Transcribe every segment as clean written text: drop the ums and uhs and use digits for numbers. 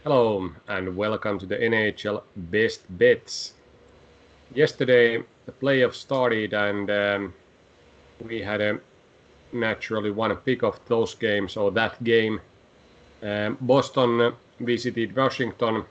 Hello and welcome to the NHL Best Bets. Yesterday the playoffs started and we had naturally one pick of those games or that game. Boston visited Washington.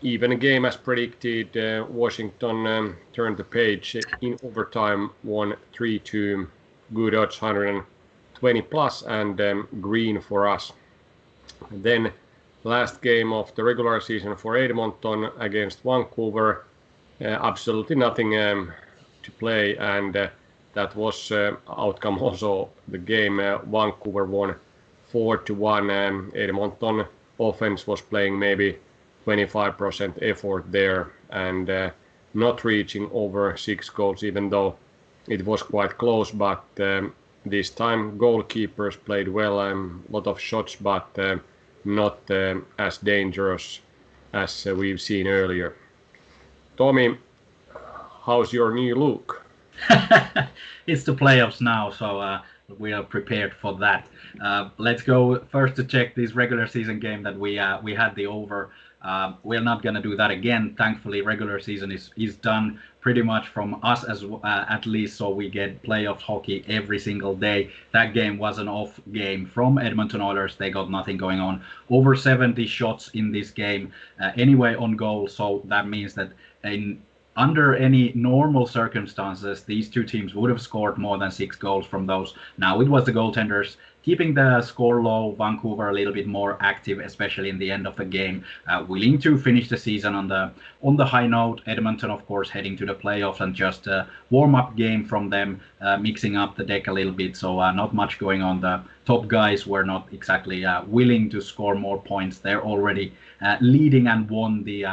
Even a game as predicted. Washington turned the page in overtime, won 3-2. Good odds 120 plus and green for us. Then last game of the regular season for Edmonton against Vancouver. Absolutely nothing to play, and that was outcome also the game. Vancouver won 4-1, and Edmonton offense was playing maybe 25% effort there and not reaching over 6 goals, even though it was quite close. But this time goalkeepers played well, a lot of shots, but not as dangerous as we've seen earlier. Tommy, how's your new look? It's the playoffs now, so we are prepared for that. Let's go first to check this regular season game that we had the over. We're not gonna do that again. Thankfully, regular season is done pretty much from us as at least, so we get playoff hockey every single day. That game was an off game from Edmonton Oilers. They got nothing going on. Over 70 shots in this game, anyway on goal. So that means that in under any normal circumstances, these two teams would have scored more than 6 goals from those. Now it was the goaltenders keeping the score low, Vancouver a little bit more active, especially in the end of the game, willing to finish the season on the high note. Edmonton, of course, heading to the playoffs and just a warm-up game from them, mixing up the deck a little bit. So not much going on. The top guys were not exactly willing to score more points. They're already leading and won the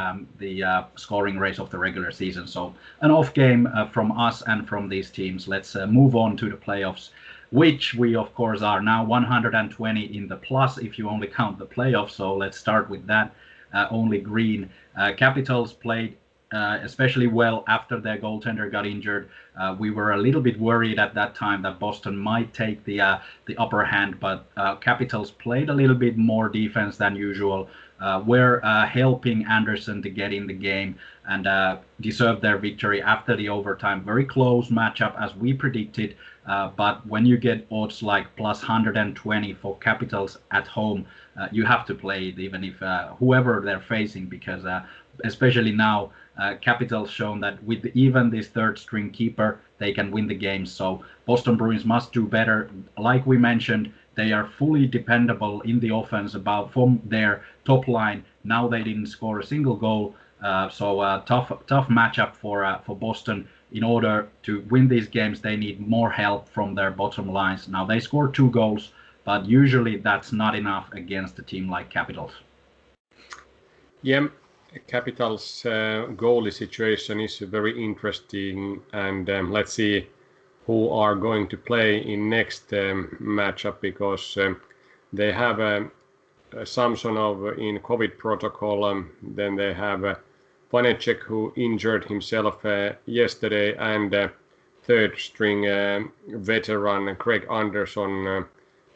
scoring race of the regular season. So an off game from us and from these teams. Let's move on to the playoffs, which we of course are now 120 in the plus if you only count the playoffs. So let's start with that. Only green. Capitals played especially well after their goaltender got injured. We were a little bit worried at that time that Boston might take the upper hand, but Capitals played a little bit more defense than usual. Were helping Anderson to get in the game and deserved their victory after the overtime. Very close matchup as we predicted, but when you get odds like plus 120 for Capitals at home, you have to play it even if whoever they're facing, because especially now Capitals shown that with even this third string keeper they can win the games. So Boston Bruins must do better. Like we mentioned, they are fully dependable in the offense about from their top line. Now they didn't score a single goal, so tough matchup for Boston. In order to win these games, they need more help from their bottom lines. Now they scored 2 goals, but usually that's not enough against a team like Capitals. Yeah, Capitals goalie situation is very interesting, and let's see who are going to play in next matchup, because they have Samsonov in COVID protocol. Then they have Vanecek, who injured himself yesterday, and third string veteran Craig Anderson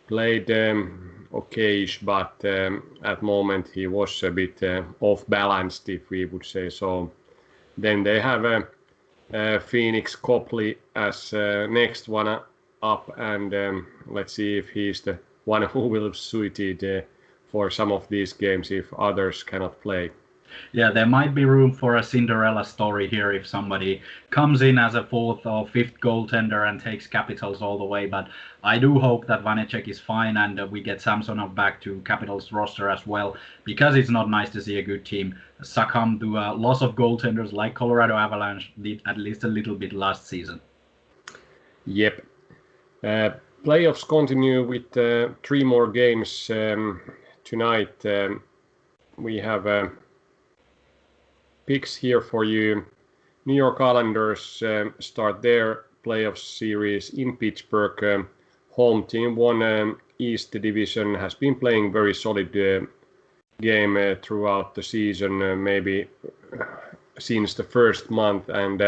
played okayish, but at moment he was a bit off balanced, if we would say so. Then they have Phoenix Copley as next one up, and let's see if he's the one who will be suited for some of these games if others cannot play. Yeah, there might be room for a Cinderella story here if somebody comes in as a fourth or fifth goaltender and takes Capitals all the way. But I do hope that Vanecek is fine and we get Samsonov back to Capitals roster as well, because it's not nice to see a good team succumb to a loss of goaltenders like Colorado Avalanche did at least a little bit last season. Yep. Playoffs continue with 3 more games tonight. We have picks here for you. New York Islanders start their playoff series in Pittsburgh. Home team won East Division, has been playing very solid game throughout the season, maybe since the first month, and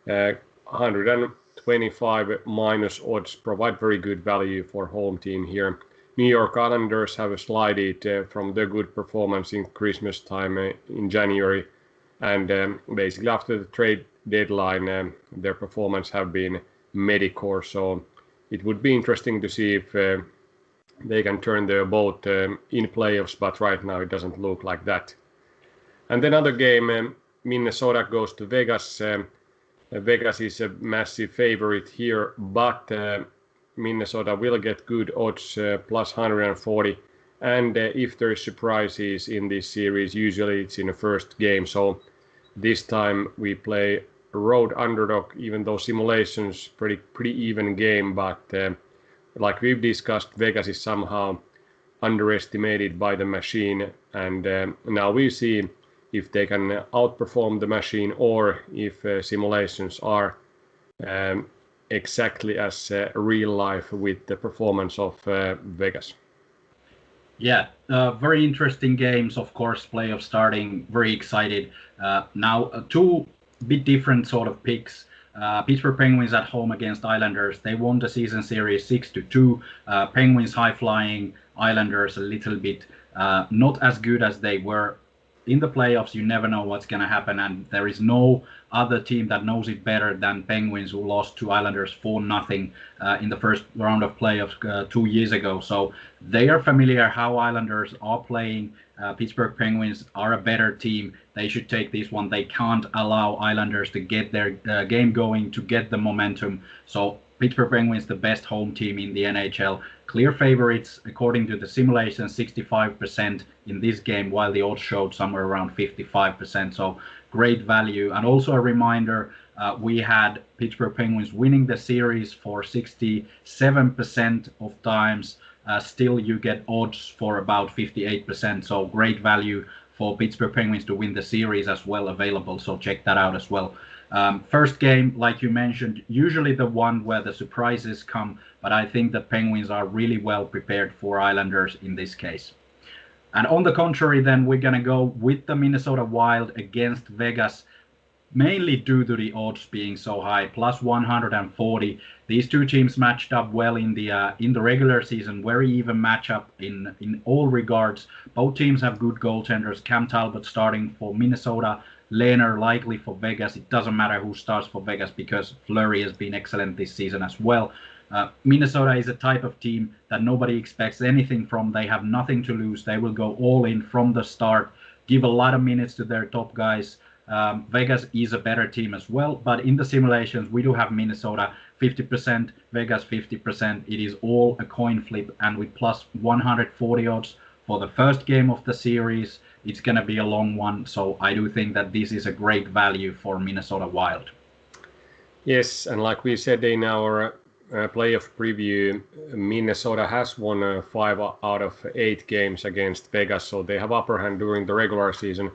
125 minus odds provide very good value for home team here. New York Islanders have slided from their good performance in Christmas time in January, and basically after the trade deadline, their performance have been mediocre. So it would be interesting to see if they can turn their boat in playoffs, but right now it doesn't look like that. And then other game, Minnesota goes to Vegas. Vegas is a massive favorite here, but Minnesota will get good odds, plus 140. And if there is surprises in this series, usually it's in the first game. So this time we play road underdog, even though simulations pretty even game. But like we've discussed, Vegas is somehow underestimated by the machine, and now we see if they can outperform the machine or if simulations are exactly as real life with the performance of Vegas. Yeah, very interesting games, of course, playoff starting, very excited. Now, two bit different sort of picks. Pittsburgh Penguins at home against Islanders. They won the season series 6-2. Penguins high flying, Islanders a little bit not as good as they were in the playoffs. You never know what's going to happen, and there is no other team that knows it better than Penguins, who lost to Islanders 4-0 in the first round of playoffs 2 years ago. So they are familiar how Islanders are playing. Pittsburgh Penguins are a better team. They should take this one. They can't allow Islanders to get their game going, to get the momentum. So Pittsburgh Penguins, the best home team in the NHL. Clear favorites, according to the simulation, 65% in this game, while the odds showed somewhere around 55%. So great value. And also a reminder, we had Pittsburgh Penguins winning the series for 67% of times. Still, you get odds for about 58%. So great value for Pittsburgh Penguins to win the series as well available. So check that out as well. First game, like you mentioned, usually the one where the surprises come, but I think the Penguins are really well prepared for Islanders in this case. And on the contrary, then we're going to go with the Minnesota Wild against Vegas, mainly due to the odds being so high, plus 140. These two teams matched up well in the regular season, very even matchup in all regards. Both teams have good goaltenders. Cam Talbot starting for Minnesota, Lehner likely for Vegas. It doesn't matter who starts for Vegas because Fleury has been excellent this season as well. Minnesota is a type of team that nobody expects anything from. They have nothing to lose. They will go all in from the start, give a lot of minutes to their top guys. Vegas is a better team as well, but in the simulations, we do have Minnesota 50%, Vegas 50%. It is all a coin flip, and with plus 140 odds for the first game of the series, it's going to be a long one. So I do think that this is a great value for Minnesota Wild. Yes, and like we said in our playoff preview, Minnesota has won 5 out of 8 games against Vegas, so they have upper hand during the regular season.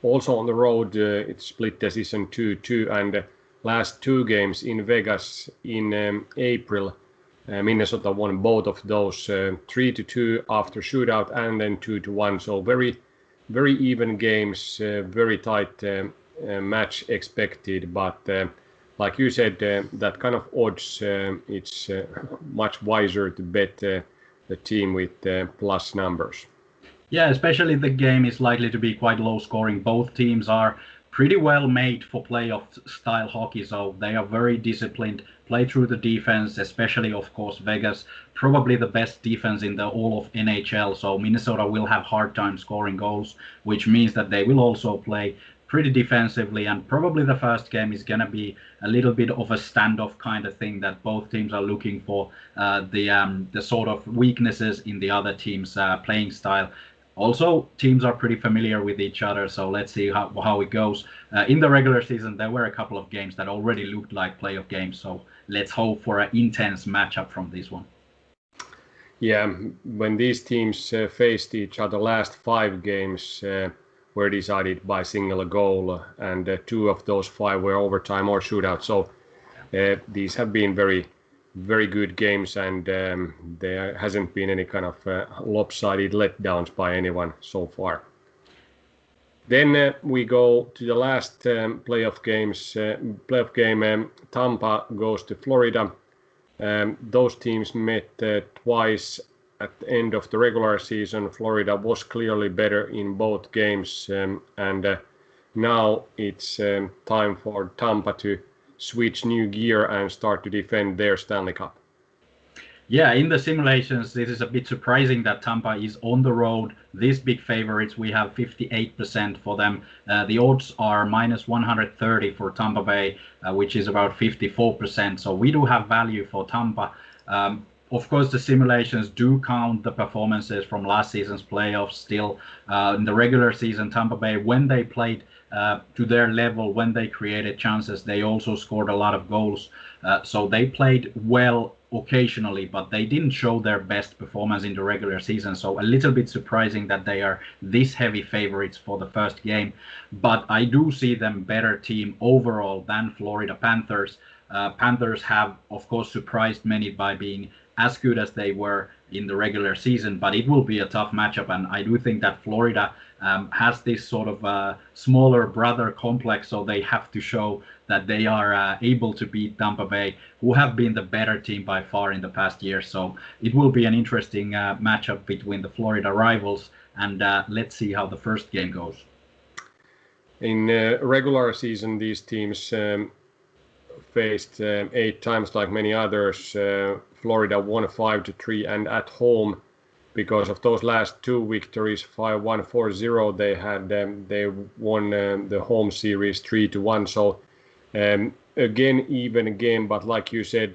Also on the road, it's split decision 2-2, and last 2 games in Vegas in April, Minnesota won both of those, 3-2 after shootout and then 2-1. So very even games, very tight match expected, but like you said, that kind of odds, it's much wiser to bet the team with plus numbers. Yeah, especially the game is likely to be quite low scoring. Both teams are pretty well made for playoff style hockey, so they are very disciplined, play through the defense, especially of course Vegas, probably the best defense in the all of NHL. So Minnesota will have hard time scoring goals, which means that they will also play pretty defensively, and probably the first game is going to be a little bit of a standoff kind of thing, that both teams are looking for the sort of weaknesses in the other team's playing style. Also, teams are pretty familiar with each other, so let's see how it goes. In the regular season, there were a couple of games that already looked like playoff games, so let's hope for an intense matchup from this one. Yeah, when these teams faced each other, last 5 games were decided by single goal, and 2 of those 5 were overtime or shootout. So these have been very good games, and there hasn't been any kind of lopsided letdowns by anyone so far. Then we go to the last playoff game. Tampa goes to Florida. Those teams met twice at the end of the regular season, Florida was clearly better in both games, and now it's time for Tampa to switch new gear and start to defend their Stanley Cup. Yeah, in the simulations, this is a bit surprising that Tampa is on the road. These big favorites, we have 58% for them. The odds are minus 130 for Tampa Bay, which is about 54%. So we do have value for Tampa. Of course, the simulations do count the performances from last season's playoffs still. In the regular season, Tampa Bay, when they played to their level, when they created chances, they also scored a lot of goals. So they played well occasionally, but they didn't show their best performance in the regular season. So a little bit surprising that they are this heavy favorites for the first game. But I do see them better team overall than Florida Panthers. Panthers have, of course, surprised many by being as good as they were in the regular season, but it will be a tough matchup. And I do think that Florida has this sort of smaller brother complex, so they have to show that they are able to beat Tampa Bay, who have been the better team by far in the past year. So it will be an interesting matchup between the Florida rivals, and let's see how the first game goes. In regular season, these teams faced 8 times like many others. Florida won 5-3, and at home, because of those last 2 victories, 5-1, 4-0, they won the home series 3-1. So again, even game, but like you said,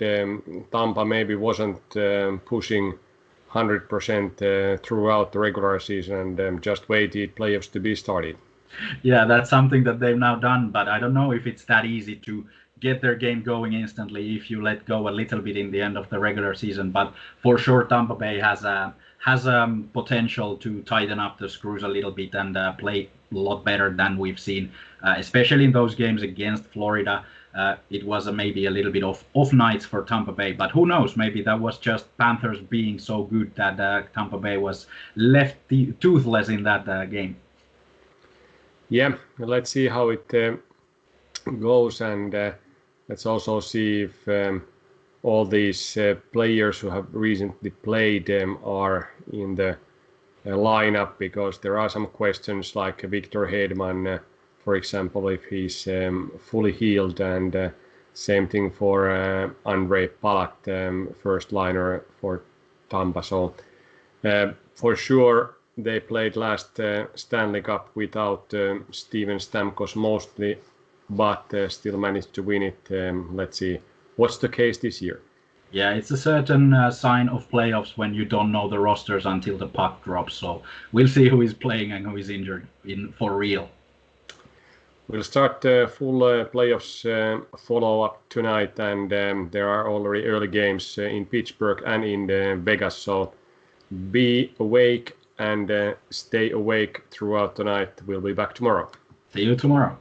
Tampa maybe wasn't pushing 100% throughout the regular season, and just waited playoffs to be started. Yeah, that's something that they've now done, but I don't know if it's that easy to get their game going instantly if you let go a little bit in the end of the regular season. But for sure, Tampa Bay has potential to tighten up the screws a little bit and play a lot better than we've seen, especially in those games against Florida. It was maybe a little bit off nights for Tampa Bay, but who knows? Maybe that was just Panthers being so good that Tampa Bay was left toothless in that game. Yeah, let's see how it goes, and let's also see if all these players who have recently played are in the lineup, because there are some questions like Victor Hedman, for example, if he's fully healed, and same thing for Andrei Palat, first liner for Tampa. So for sure, they played last Stanley Cup without Steven Stamkos mostly, but still managed to win it. Let's see what's the case this year. Yeah, it's a certain sign of playoffs when you don't know the rosters until the puck drops. So we'll see who is playing and who is injured for real. We'll start full playoffs follow-up tonight, and there are already early games in Pittsburgh and in Vegas. So be awake and stay awake throughout the night. We'll be back tomorrow. See you tomorrow.